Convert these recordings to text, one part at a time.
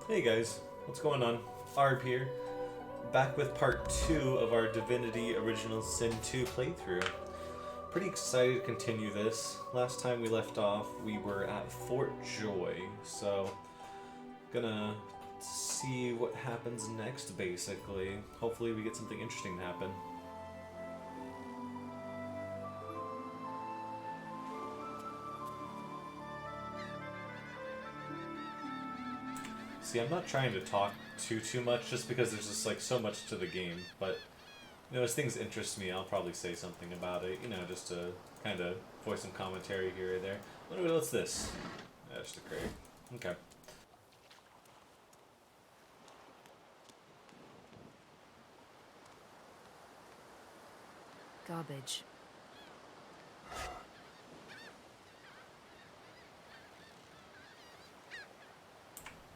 Hey guys, what's going on? Arb here, back with part 2 of our Divinity Original Sin 2 playthrough. Pretty excited to continue this. Last time we left off, we were at Fort Joy, so gonna see what happens next, basically. Hopefully we get something interesting to happen. See, I'm not trying to talk too much just because there's just like so much to the game, but you know, as things interest me, I'll probably say something about it, you know, just to kind of voice some commentary here or there. What's this? Just a crate. Okay. Garbage.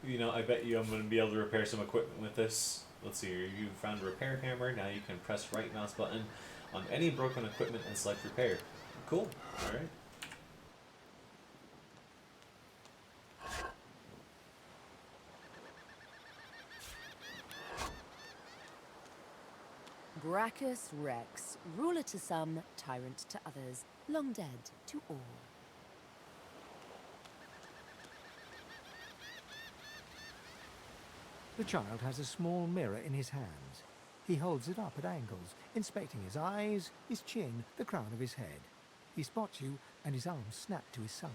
You know, I bet you I'm going to be able to repair some equipment with this. Let's see here. You found a repair hammer. Now you can press right mouse button on any broken equipment and select repair. Cool. Alright. Brachus Rex, ruler to some, tyrant to others, long dead to all. The child has a small mirror in his hands. He holds it up at angles, inspecting his eyes, his chin, the crown of his head. He spots you, and his arms snap to his sides.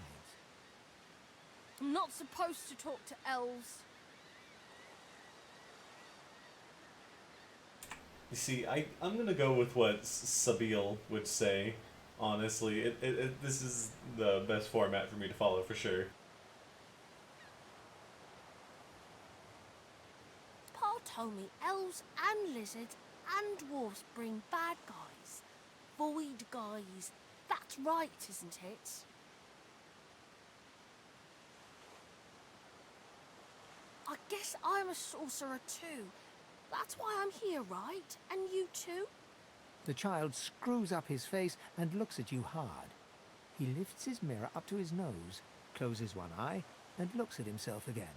I'm not supposed to talk to elves. You see, I'm going to go with what Sabil would say, honestly. This is the best format for me to follow, for sure. Pa told me elves and lizards and dwarves bring bad guys. Void guys. That's right, isn't it? I guess I'm a sorcerer too. That's why I'm here, right? And you too? The child screws up his face and looks at you hard. He lifts his mirror up to his nose, closes one eye, and looks at himself again.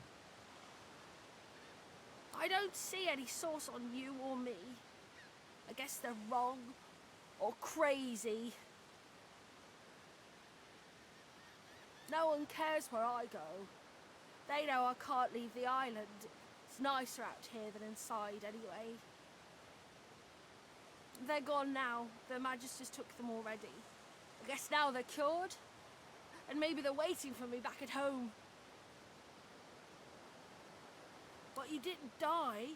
I don't see any source on you or me. I guess they're wrong or crazy. No one cares where I go. They know I can't leave the island. It's nicer out here than inside anyway. They're gone now. The Magisters took them already. I guess now they're cured. And maybe they're waiting for me back at home. But you didn't die.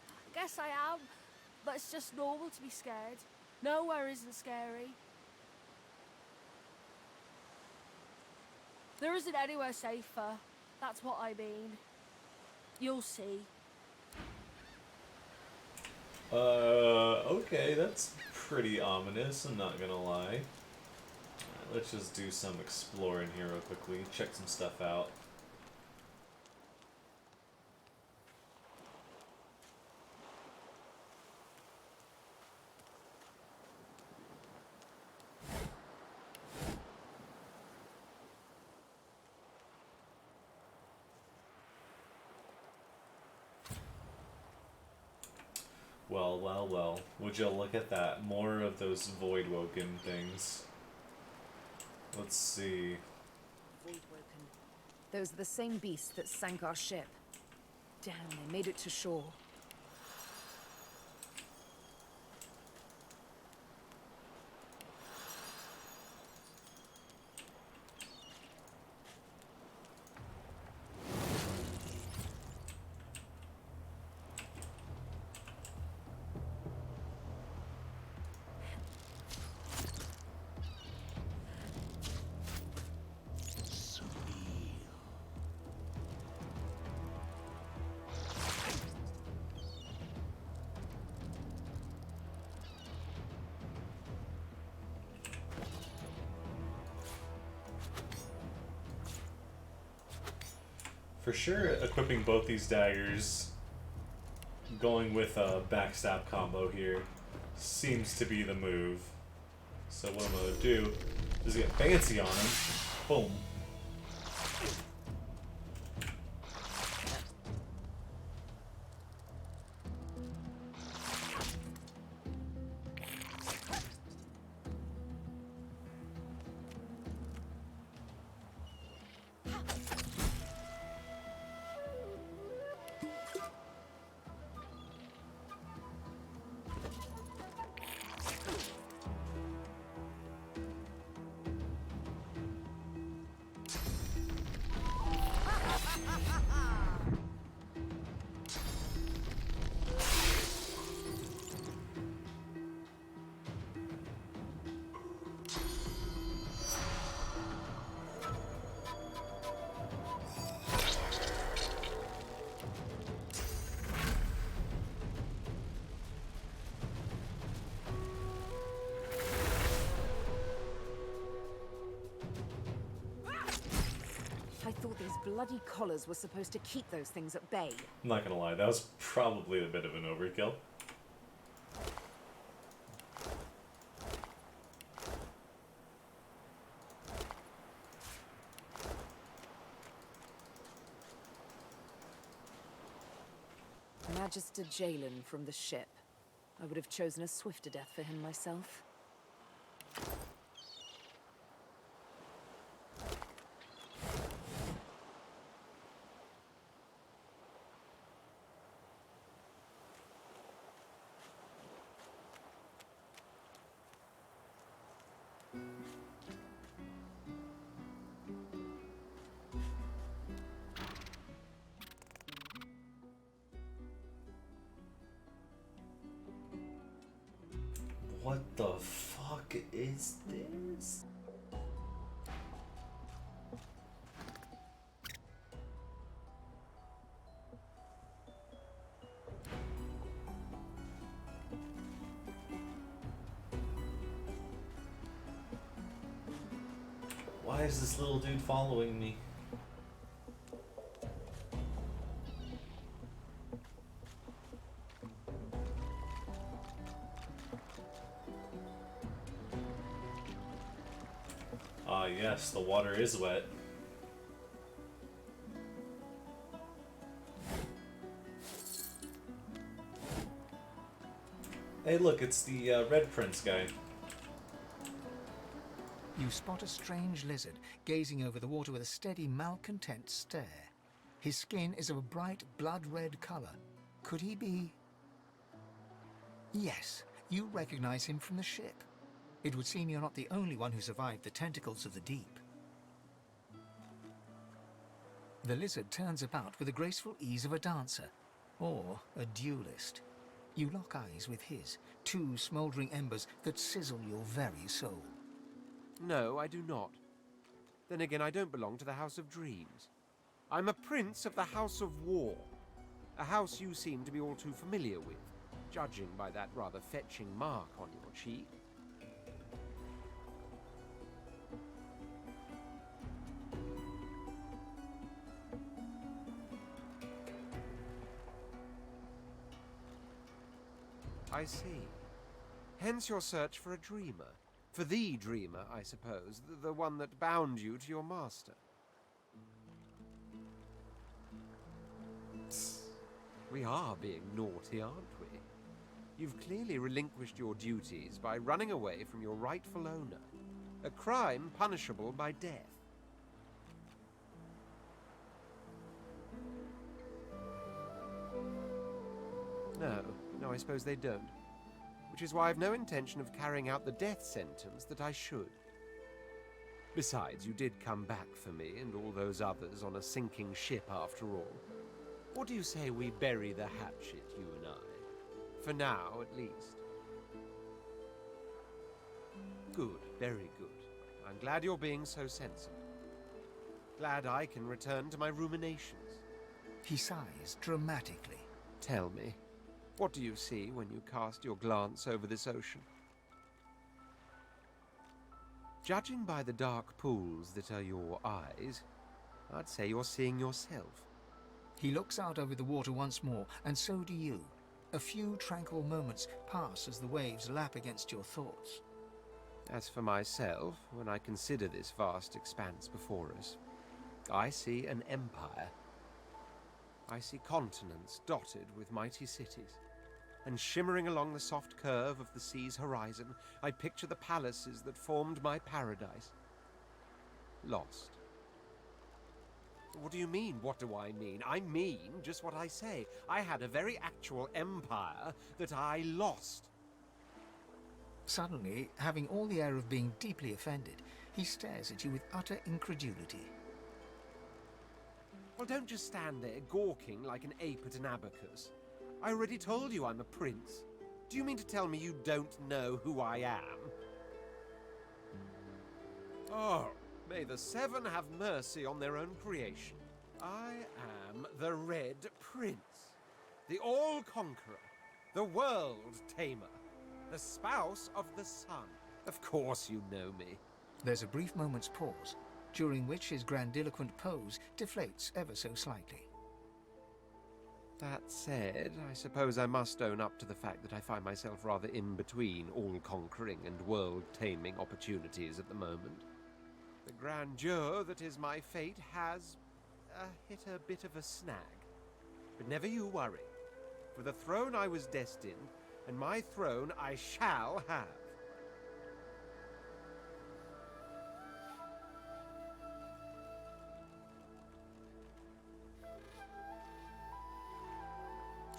I guess I am, but it's just normal to be scared. Nowhere isn't scary. There isn't anywhere safer. That's what I mean. You'll see. Okay, that's pretty ominous, I'm not gonna lie. Alright, let's just do some exploring here real quickly, check some stuff out. Well, would you look at that? More of those Voidwoken things. Let's see. Voidwoken. Those are the same beasts that sank our ship. Damn, they made it to shore. For sure, equipping both these daggers, going with a backstab combo here, seems to be the move. So what I'm going to do is get fancy on him. Boom. thought these bloody collars were supposed to keep those things at bay. I'm not gonna lie, that was probably a bit of an overkill. Magister Jalen from the ship. I would have chosen a swifter death for him myself. What the fuck is this? Why is this little dude following me? Ah, yes, the water is wet. Hey, look, it's the Red Prince guy. You spot a strange lizard gazing over the water with a steady, malcontent stare. His skin is of a bright, blood-red color. Could he be... Yes, you recognize him from the ship. It would seem you're not the only one who survived the tentacles of the deep. The lizard turns about with the graceful ease of a dancer, or a duelist. You lock eyes with his, two smouldering embers that sizzle your very soul. No, I do not. Then again, I don't belong to the House of Dreams. I'm a prince of the House of War, a house you seem to be all too familiar with, judging by that rather fetching mark on your cheek. I see. Hence your search for a dreamer. For the dreamer, I suppose, the one that bound you to your master. We are being naughty, aren't we? You've clearly relinquished your duties by running away from your rightful owner. A crime punishable by death. No, I suppose they don't. Which is why I've no intention of carrying out the death sentence that I should. Besides, you did come back for me and all those others on a sinking ship after all. What do you say we bury the hatchet, you and I? For now, at least. Good, very good. I'm glad you're being so sensible. Glad I can return to my ruminations. He sighs dramatically. Tell me, what do you see when you cast your glance over this ocean? Judging by the dark pools that are your eyes, I'd say you're seeing yourself. He looks out over the water once more, and so do you. A few tranquil moments pass as the waves lap against your thoughts. As for myself, when I consider this vast expanse before us, I see an empire. I see continents dotted with mighty cities. And shimmering along the soft curve of the sea's horizon, I picture the palaces that formed my paradise. Lost. What do you mean, what do I mean? I mean just what I say. I had a very actual empire that I lost. Suddenly, having all the air of being deeply offended, he stares at you with utter incredulity. Well, don't just stand there gawking like an ape at an abacus. I already told you I'm a prince. Do you mean to tell me you don't know who I am? Oh, may the Seven have mercy on their own creation. I am the Red Prince, the All-Conqueror, the World-Tamer, the spouse of the sun. Of course you know me. There's a brief moment's pause. during which his grandiloquent pose deflates ever so slightly. That said, I suppose I must own up to the fact that I find myself rather in between all-conquering and world-taming opportunities at the moment. The grandeur that is my fate has hit a bit of a snag. But never you worry. For the throne I was destined, and my throne I shall have.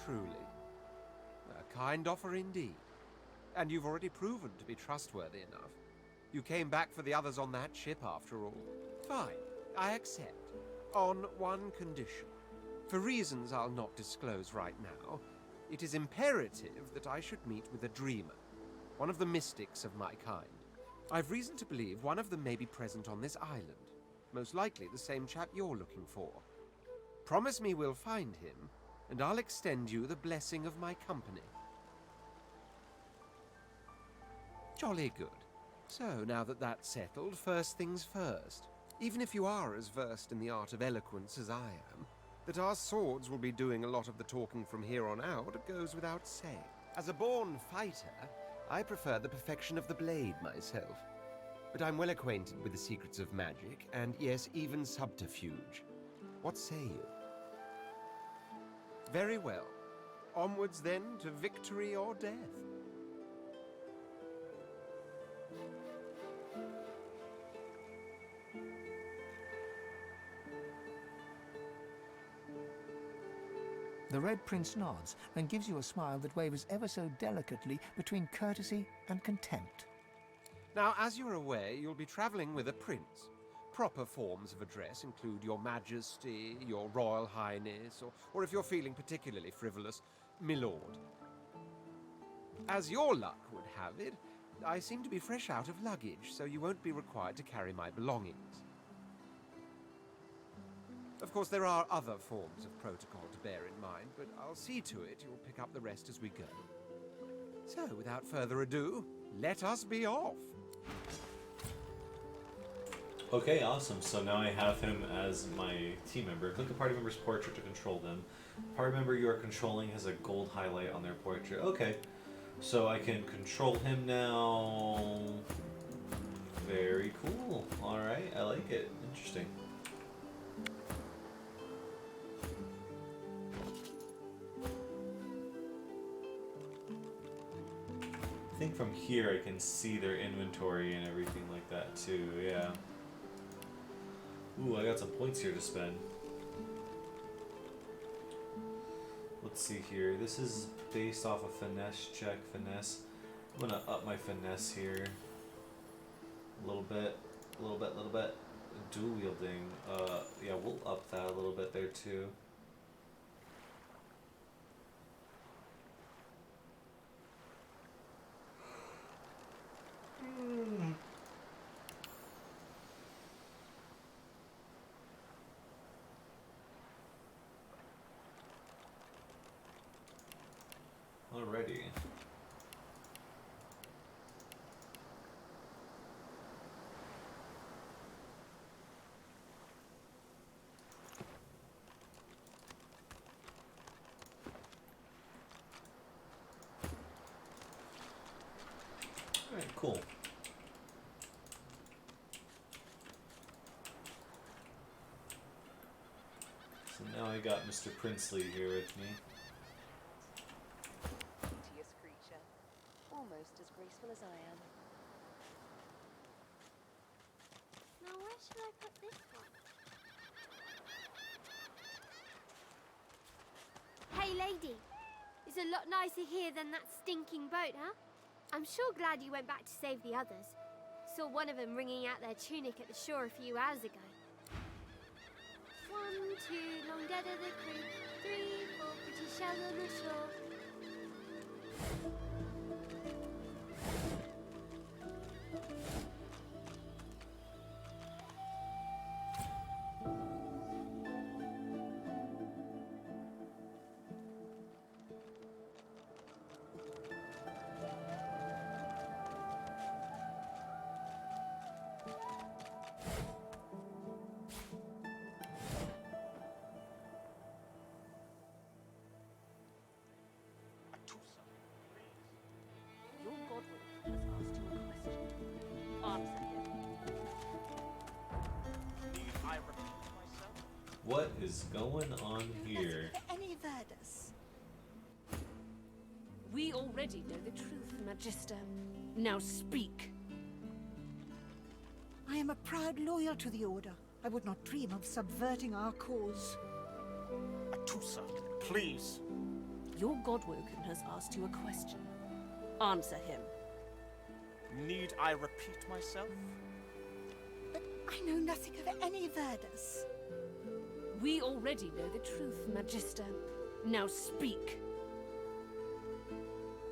Truly. A kind offer indeed. And you've already proven to be trustworthy enough. You came back for the others on that ship, after all. Fine, I accept. On one condition. For reasons I'll not disclose right now, it is imperative that I should meet with a dreamer. One of the mystics of my kind. I've reason to believe one of them may be present on this island. Most likely the same chap you're looking for. Promise me we'll find him, and I'll extend you the blessing of my company. Jolly good. So, now that that's settled, first things first. Even if you are as versed in the art of eloquence as I am, that our swords will be doing a lot of the talking from here on out goes without saying. As a born fighter, I prefer the perfection of the blade myself. But I'm well acquainted with the secrets of magic, and yes, even subterfuge. What say you? Very well. Onwards then to victory or death. The Red Prince nods and gives you a smile that wavers ever so delicately between courtesy and contempt. Now, as you're aware, you'll be traveling with a prince. Proper forms of address include Your Majesty, Your Royal Highness, or if you're feeling particularly frivolous, Milord. As your luck would have it, I seem to be fresh out of luggage, so you won't be required to carry my belongings. Of course, there are other forms of protocol to bear in mind, but I'll see to it you'll pick up the rest as we go. So, without further ado, let us be off. Okay, awesome. So now I have him as my team member. Click the party member's portrait to control them. Party member you are controlling has a gold highlight on their portrait. Okay, so I can control him now. Very cool. Alright, I like it. Interesting. I think from here I can see their inventory and everything like that too, yeah. Ooh, I got some points here to spend. Let's see here. This is based off a finesse check. Finesse. I'm gonna up my finesse here. A little bit. Dual wielding. Yeah, we'll up that a little bit there too. Alrighty. Alright, cool. So now I got Mr. Princely here with me. Beauteous creature. Almost as graceful as I am. Now where should I put this one? Hey lady, it's a lot nicer here than that stinking boat, huh? I'm sure glad you went back to save the others. Saw one of them wringing out their tunic at the shore a few hours ago. 1, 2, long dead of the crew. 3, 4, pretty shells on the shore. What is going on here? Any Verdus? We already know the truth, Magister. Now speak. I am a proud loyal to the Order. I would not dream of subverting our cause. Atusa, please. Your Godwoken has asked you a question. Answer him. Need I repeat myself? But I know nothing of any Verdus. We already know the truth, Magister. Now speak.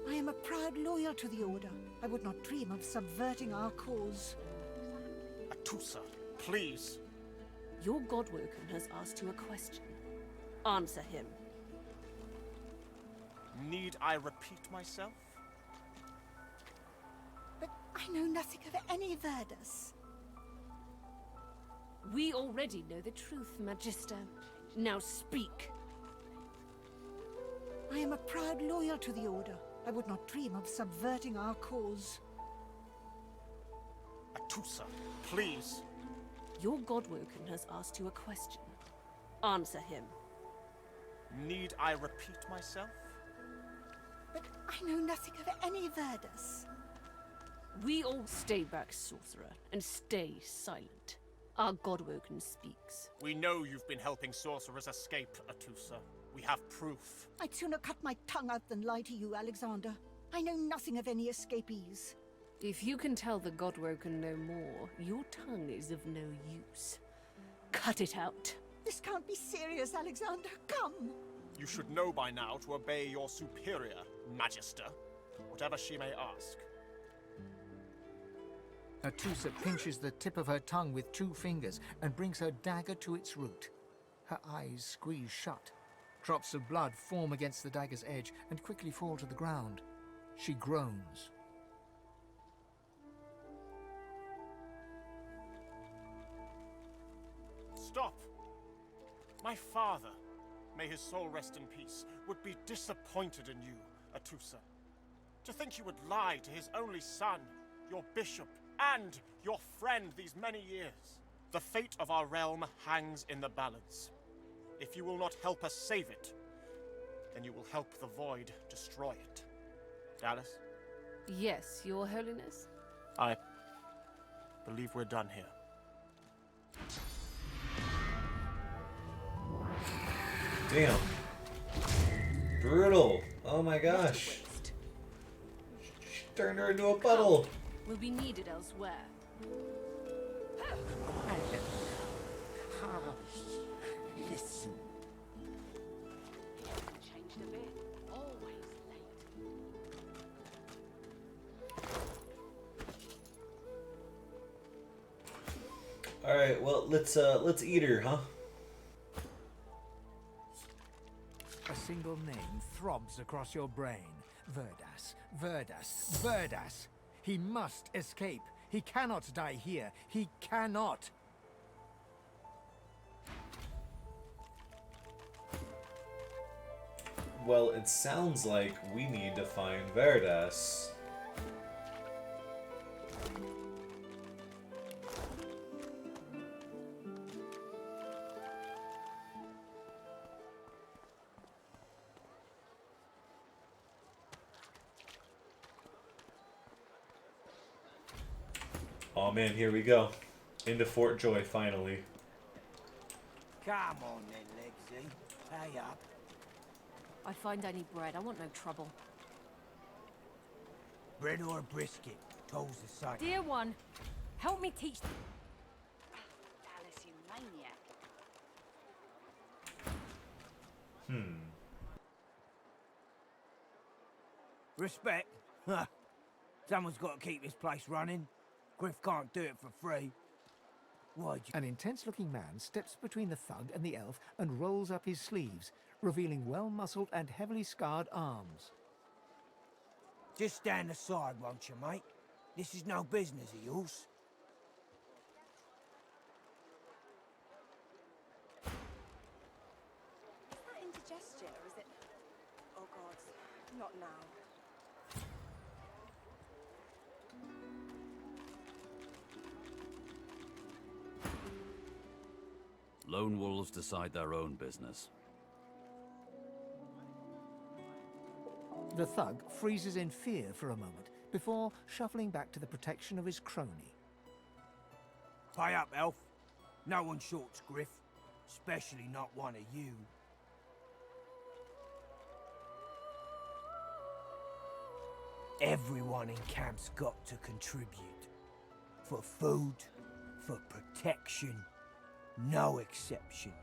I am a proud loyal to the Order. I would not dream of subverting our cause. Atusa, please. Your Godwoken has asked you a question. Answer him. Need I repeat myself? But I know nothing of any Verdus. We already know the truth, Magister. Now speak. I am a proud loyal to the Order. I would not dream of subverting our cause. Atusa, please. Your Godwoken has asked you a question. Answer him. Need I repeat myself? But I know nothing of any Verdus. We all stay back, sorcerer, and stay silent. Our Godwoken speaks. We know you've been helping sorcerers escape, Atusa. We have proof. I'd sooner cut my tongue out than lie to you, Alexander. I know nothing of any escapees. If you can tell the Godwoken no more, your tongue is of no use. Cut it out. This can't be serious, Alexander. Come! You should know by now to obey your superior, Magister, whatever she may ask. Atusa pinches the tip of her tongue with 2 fingers and brings her dagger to its root. Her eyes squeeze shut. Drops of blood form against the dagger's edge and quickly fall to the ground. She groans. Stop! My father, may his soul rest in peace, would be disappointed in you, Atusa. To think you would lie to his only son, your bishop, and your friend these many years. The fate of our realm hangs in the balance. If you will not help us save it, then you will help the Void destroy it. Alice? Yes, Your Holiness? I believe we're done here. Damn. Brutal. Oh my gosh. She turned her into a puddle. Will be needed elsewhere. Listen. Changed a bit. Always late. All right. Well, let's eat her, huh? A single name throbs across your brain. Verdas, Verdas, Verdas. He must escape. He cannot die here. He cannot. Well, it sounds like we need to find Verdas. Oh man, here we go. Into Fort Joy, finally. Come on then, Legsy. Pay up. I find I need bread. I want no trouble. Bread or a brisket, toll's the same. Dear one, help me teach... Alice, you maniac. Respect? Huh. Someone's got to keep this place running. Griff can't do it for free. Why'd you... An intense-looking man steps between the thug and the elf and rolls up his sleeves, revealing well-muscled and heavily scarred arms. Just stand aside, won't you, mate? This is no business of yours. Is that indigestion or is it... Oh god, not now. Lone wolves decide their own business. The thug freezes in fear for a moment before shuffling back to the protection of his crony. Pay up, elf. No one shorts Griff, especially not one of you. Everyone in camp's got to contribute. For food, for protection, no exceptions.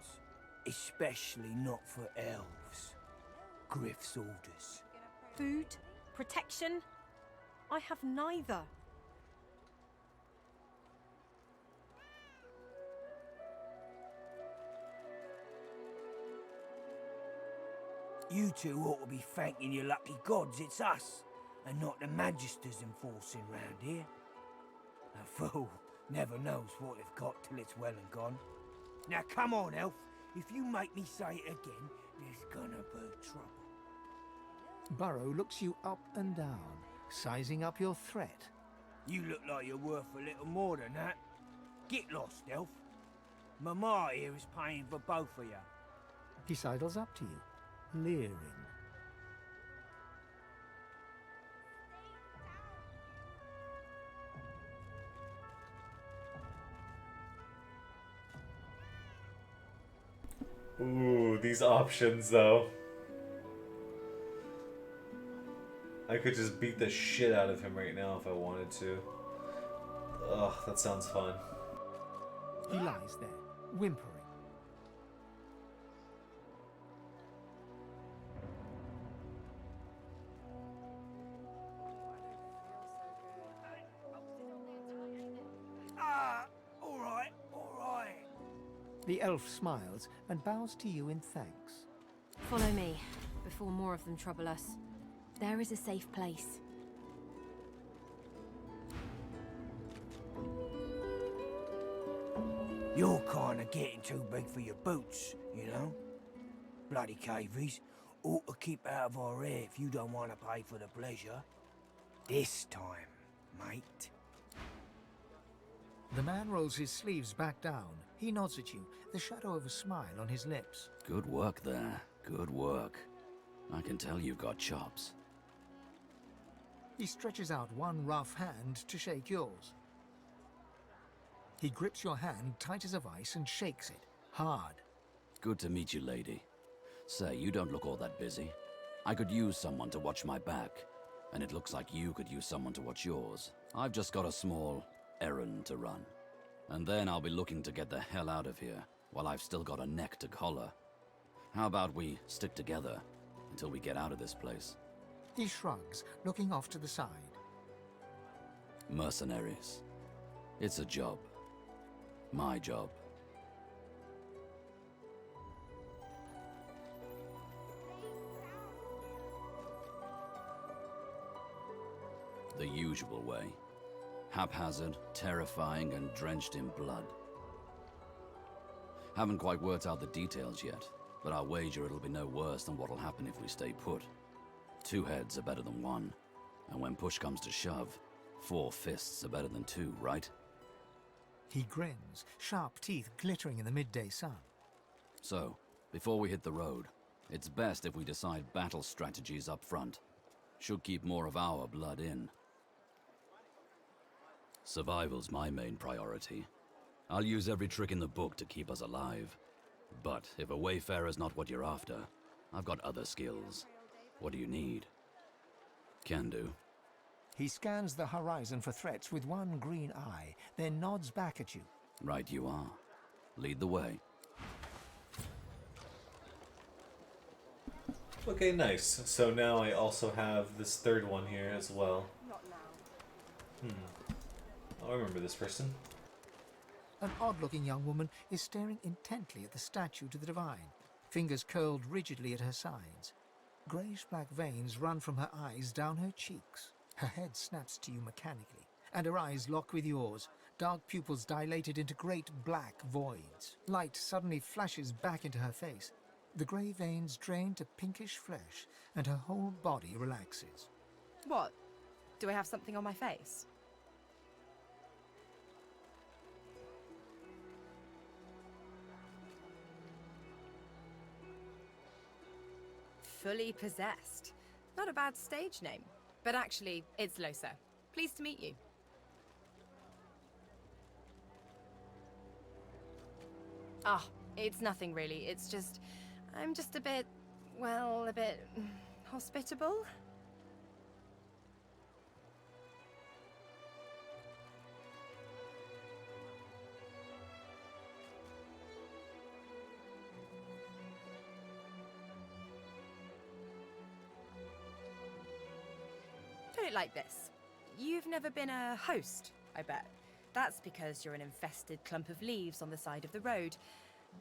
Especially not for elves. Griff's orders. Food? Protection? I have neither. You two ought to be thanking your lucky gods it's us, and not the Magisters enforcing round here. A fool never knows what they've got till it's well and gone. Now come on, elf. If you make me say it again, there's gonna be trouble. Burrow looks you up and down, sizing up your threat. You look like you're worth a little more than that. Get lost, elf. Mama here is paying for both of you. He sidles up to you, leering. Ooh, these options though. I could just beat the shit out of him right now if I wanted to. Ugh, that sounds fun. He lies there, whimpering. All right. The elf smiles and bows to you in thanks. Follow me, before more of them trouble us. There is a safe place. You're kinda getting too big for your boots, you know? Bloody cavies ought to keep out of our hair if you don't want to pay for the pleasure. This time, mate. The man rolls his sleeves back down. He nods at you, the shadow of a smile on his lips. Good work there. Good work. I can tell you've got chops. He stretches out one rough hand to shake yours. He grips your hand tight as a vice and shakes it, hard. Good to meet you, lady. Say, you don't look all that busy. I could use someone to watch my back, and it looks like you could use someone to watch yours. I've just got a small errand to run. And then I'll be looking to get the hell out of here, while I've still got a neck to collar. How about we stick together until we get out of this place? He shrugs, looking off to the side. Mercenaries. It's a job. My job. The usual way. Haphazard, terrifying, and drenched in blood. Haven't quite worked out the details yet, but I'll wager it'll be no worse than what'll happen if we stay put. 2 heads are better than 1, and when push comes to shove, 4 fists are better than 2, right? He grins, sharp teeth glittering in the midday sun. So, before we hit the road, it's best if we decide battle strategies up front. Should keep more of our blood in. Survival's my main priority. I'll use every trick in the book to keep us alive. But if a wayfarer's not what you're after, I've got other skills. What do you need? Can do. He scans the horizon for threats with one green eye, then nods back at you. Right you are. Lead the way. Okay, nice. So now I also have this third one here as well. Not now. I remember this person. An odd-looking young woman is staring intently at the statue to the divine, fingers curled rigidly at her sides. Greyish-black veins run from her eyes down her cheeks. Her head snaps to you mechanically, and her eyes lock with yours, dark pupils dilated into great black voids. Light suddenly flashes back into her face. The grey veins drain to pinkish flesh, and her whole body relaxes. What? Do I have something on my face? Fully Possessed. Not a bad stage name. But actually, it's Losa. Pleased to meet you. Ah, it's nothing really. It's just... I'm just a bit... well, a bit... hospitable? Put it like this. You've never been a host, I bet. That's because you're an infested clump of leaves on the side of the road.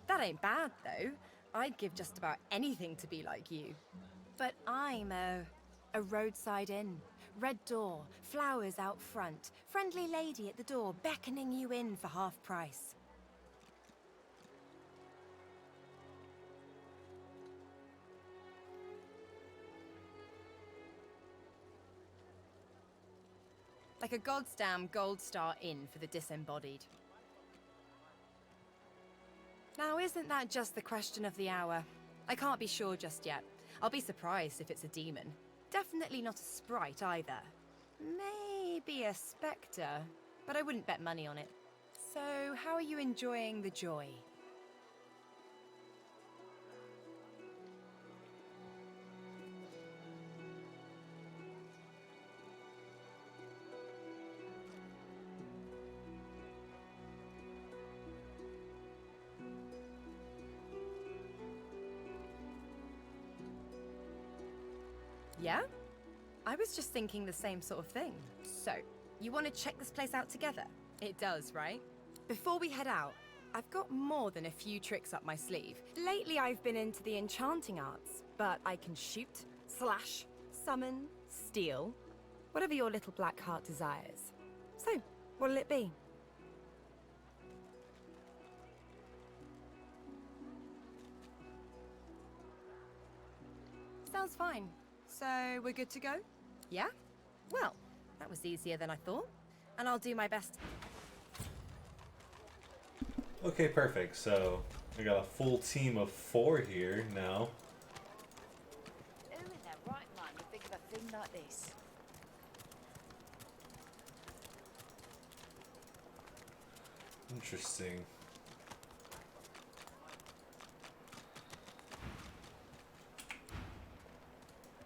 That ain't bad, though. I'd give just about anything to be like you. But I'm a roadside inn. Red door, flowers out front, friendly lady at the door beckoning you in for half price. Like a goddamn gold star inn for the disembodied. Now, isn't that just the question of the hour? I can't be sure just yet. I'll be surprised if it's a demon. Definitely not a sprite either. Maybe a spectre, but I wouldn't bet money on it. So, how are you enjoying the joy? Yeah? I was just thinking the same sort of thing. So, you want to check this place out together? It does, right? Before we head out, I've got more than a few tricks up my sleeve. Lately I've been into the enchanting arts, but I can shoot, slash, summon, steal, whatever your little black heart desires. So, what'll it be? Sounds fine. So, we're good to go? Yeah? Well, that was easier than I thought. And I'll do my best. Okay, perfect. So, we got a full team of 4 here now. Who in their right mind would think of a thing like this? Interesting.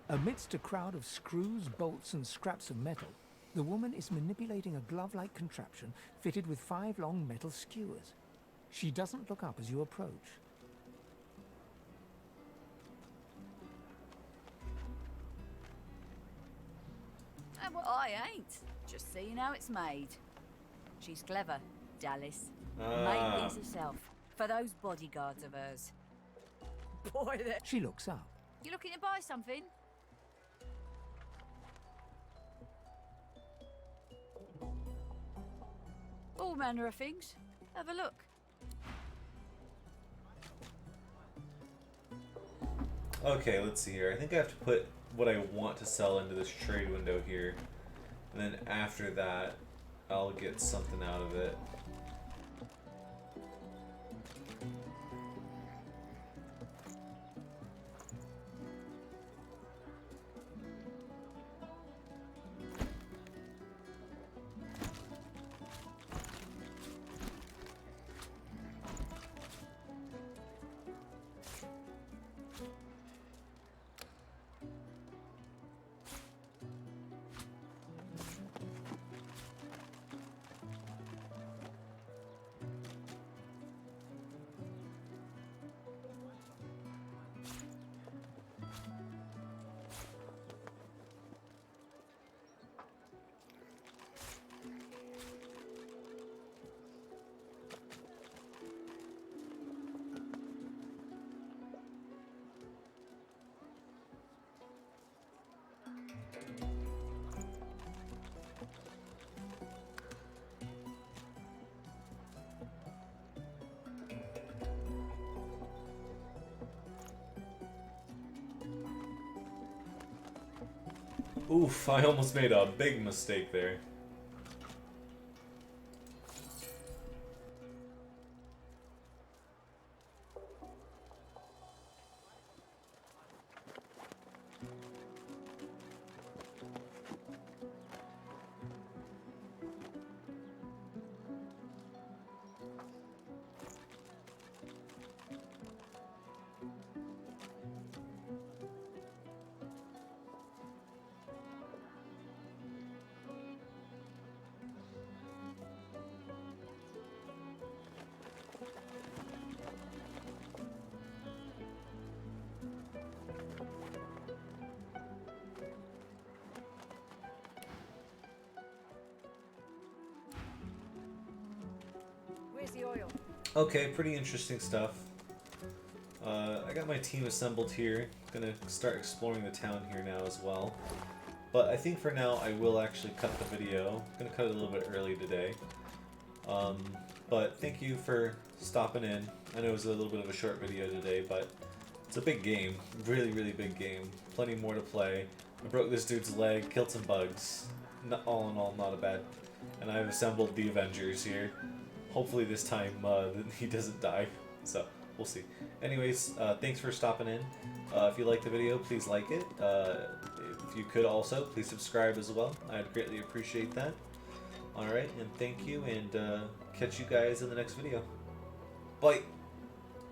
Amidst a crowd of screws, bolts, and scraps of metal, the woman is manipulating a glove-like contraption fitted with 5 long metal skewers. She doesn't look up as you approach. Well, I ain't. Just seeing how it's made. She's clever, Dallas. Made these herself. For those bodyguards of hers. Boy, that... She looks up. You looking to buy something? All manner of things. Have a look. Okay, let's see here. I think I have to put what I want to sell into this trade window here. And then after that, I'll get something out of it. Oof, I almost made a big mistake there. Okay, pretty interesting stuff. I got my team assembled here. Gonna start exploring the town here now as well. But I think for now I will actually cut the video. I'm gonna cut it a little bit early today. But thank you for stopping in. I know it was a little bit of a short video today, but it's a big game. Really, really big game. Plenty more to play. I broke this dude's leg, killed some bugs. All in all, not a bad. And I've assembled the Avengers here. Hopefully this time he doesn't die. So, we'll see. Anyways, thanks for stopping in. If you liked the video, please like it. If you could also, please subscribe as well. I'd greatly appreciate that. Alright, and thank you, and catch you guys in the next video. Bye!